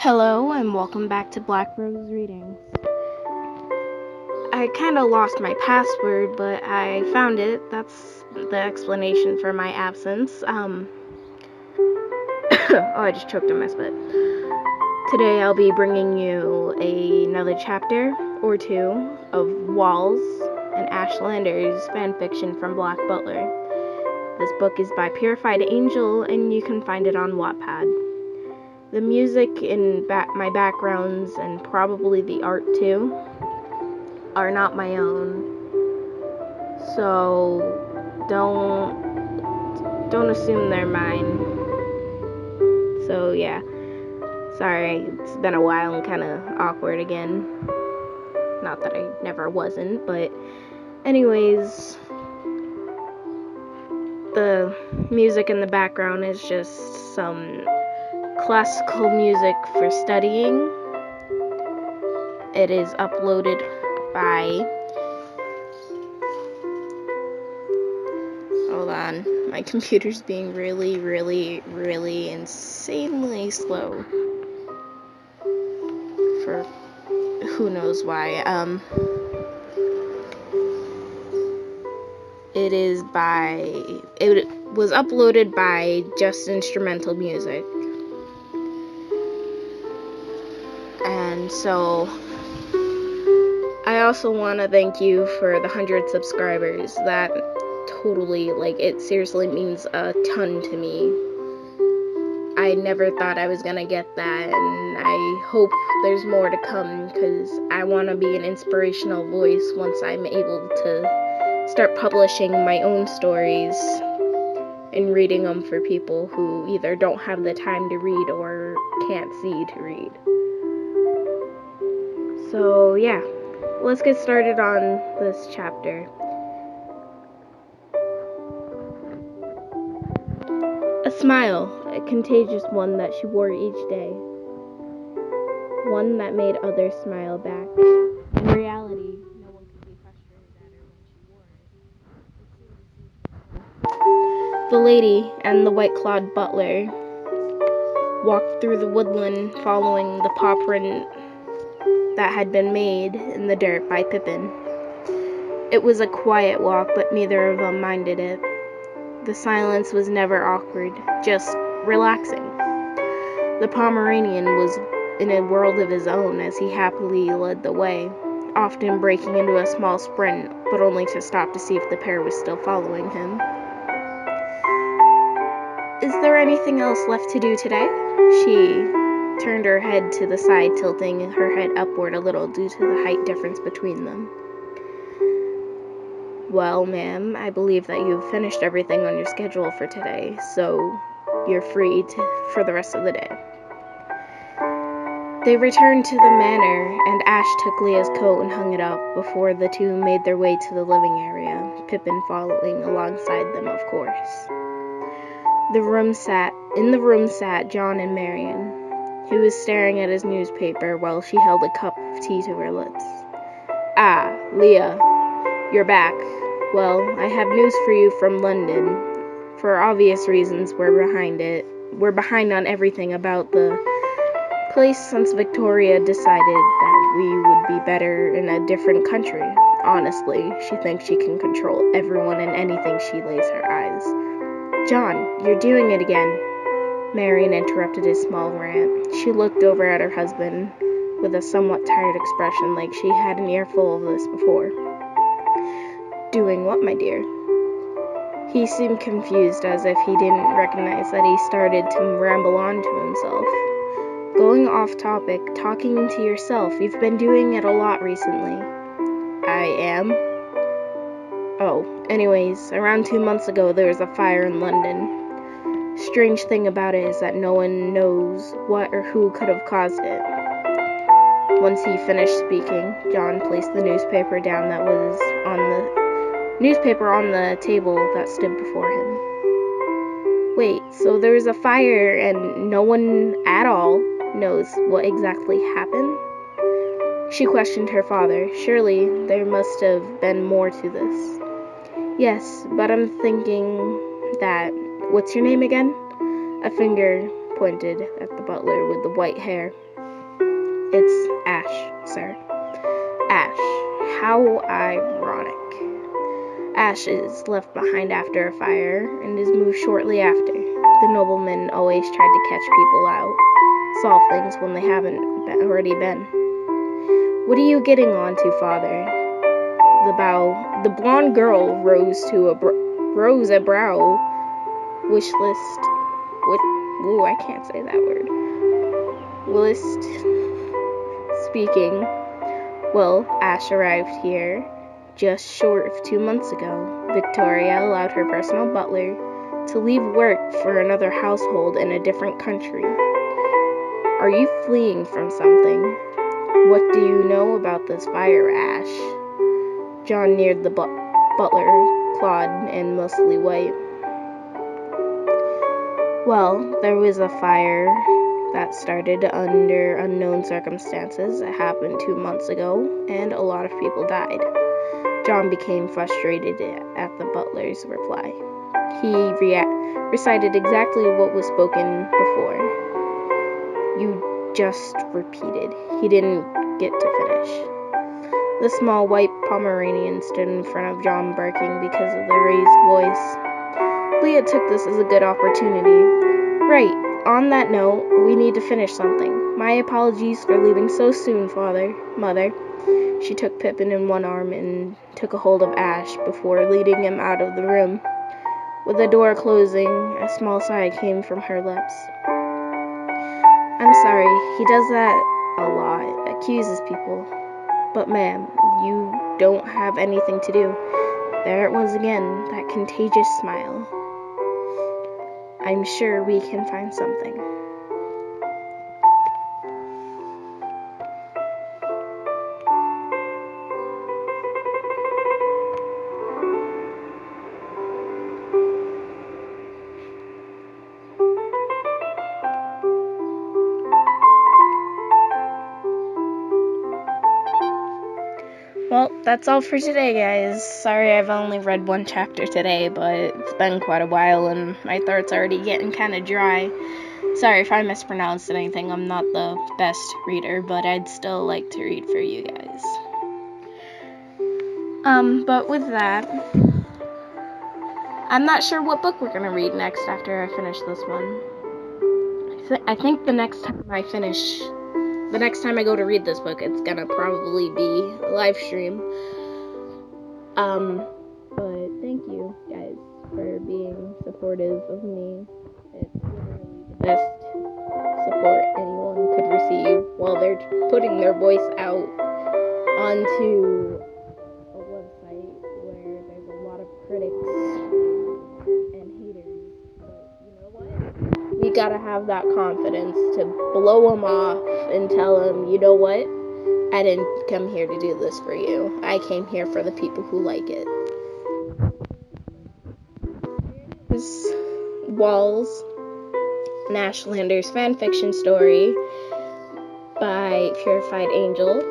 Hello and welcome back to BlackRose Readings. I kind of lost my password, but I found it. That's the explanation for my absence. I just choked on my spit. Today I'll be bringing you another chapter or two of Walls and Ashlander's fanfiction from Black Butler. This book is by Purified Angel and you can find it on Wattpad. The music in my backgrounds, and probably the art too, are not my own. So don't assume they're mine. So yeah. Sorry, it's been a while and kinda awkward again. Not that I never wasn't, but anyways, the music in the background is just some classical music for studying. It is uploaded by, hold on, my computer's being really insanely slow for who knows why. It was uploaded by Just Instrumental Music. And so I also want to thank you for the 100 subscribers. That totally, it seriously means a ton to me. I never thought I was gonna get that, and I hope there's more to come, because I want to be an inspirational voice once I'm able to start publishing my own stories and reading them for people who either don't have the time to read or can't see to read. So yeah, let's get started on this chapter. A smile, a contagious one that she wore each day. One that made others smile back. In reality, no one could be frustrated at her when she wore it. The lady and the white-clawed butler walked through the woodland following the paw print that had been made in the dirt by Pippin. It was a quiet walk, but neither of them minded it. The silence was never awkward, just relaxing. The Pomeranian was in a world of his own as he happily led the way, often breaking into a small sprint, but only to stop to see if the pair was still following him. Is there anything else left to do today? She turned her head to the side, tilting her head upward a little due to the height difference between them. Well, ma'am, I believe that you've finished everything on your schedule for today, so you're free for the rest of the day. They returned to the manor, and Ash took Leah's coat and hung it up before the two made their way to the living area, Pippin following alongside them, of course. In the room sat John and Marion. He was staring at his newspaper while she held a cup of tea to her lips. Ah, Leah, you're back. Well, I have news for you from London. For obvious reasons, we're behind on everything about the place since Victoria decided that we would be better in a different country. Honestly, she thinks she can control everyone and anything she lays her eyes. John, you're doing it again. Marion interrupted his small rant. She looked over at her husband with a somewhat tired expression, like she had an earful of this before. Doing what, my dear? He seemed confused, as if he didn't recognize that he started to ramble on to himself. Going off topic, talking to yourself. You've been doing it a lot recently. I am? Oh, anyways, around 2 months ago there was a fire in London. Strange thing about it is that no one knows what or who could have caused it. Once he finished speaking, John placed the newspaper down that was on the table that stood before him. Wait, so there was a fire and no one at all knows what exactly happened? She questioned her father. Surely there must have been more to this. Yes, but I'm thinking that... What's your name again? A finger pointed at the butler with the white hair. It's Ash, sir. Ash. How ironic. Ash is left behind after a fire and is moved shortly after. The noblemen always tried to catch people out, solve things when they haven't already been. What are you getting on to, father? The blonde girl rose a brow wish list with I can't say that word. List speaking. Well, Ash arrived here just short of 2 months ago. Victoria allowed her personal butler to leave work for another household in a different country. Are you fleeing from something? What do you know about this fire, Ash? John neared the butler, clawed and mostly white. Well, there was a fire that started under unknown circumstances. It happened 2 months ago, and a lot of people died. John became frustrated at the butler's reply. He recited exactly what was spoken before. You just repeated. He didn't get to finish. The small white Pomeranian stood in front of John, barking because of the raised voice. Leah took this as a good opportunity. Right, on that note, we need to finish something. My apologies for leaving so soon, Mother. She took Pippin in one arm and took a hold of Ash before leading him out of the room. With the door closing, a small sigh came from her lips. I'm sorry, he does that a lot, accuses people. But ma'am, you don't have anything to do. There it was again, that contagious smile. I'm sure we can find something. Well, that's all for today, guys. Sorry I've only read one chapter today, but it's been quite a while and my throat's already getting kind of dry. Sorry if I mispronounced anything. I'm not the best reader, but I'd still like to read for you guys. But with that, I'm not sure what book we're gonna read next after I finish this one. I think the next time I go to read this book, it's gonna probably be a live stream. But thank you guys for being supportive of me. It's literally the best support anyone could receive while they're putting their voice out onto a website where there's a lot of critics and haters. But you know what? We gotta have that confidence to blow them off and tell them, you know what? I didn't come here to do this for you. I came here for the people who like it. Here's Walls, an Ashlander's fanfiction story by Purified Angel.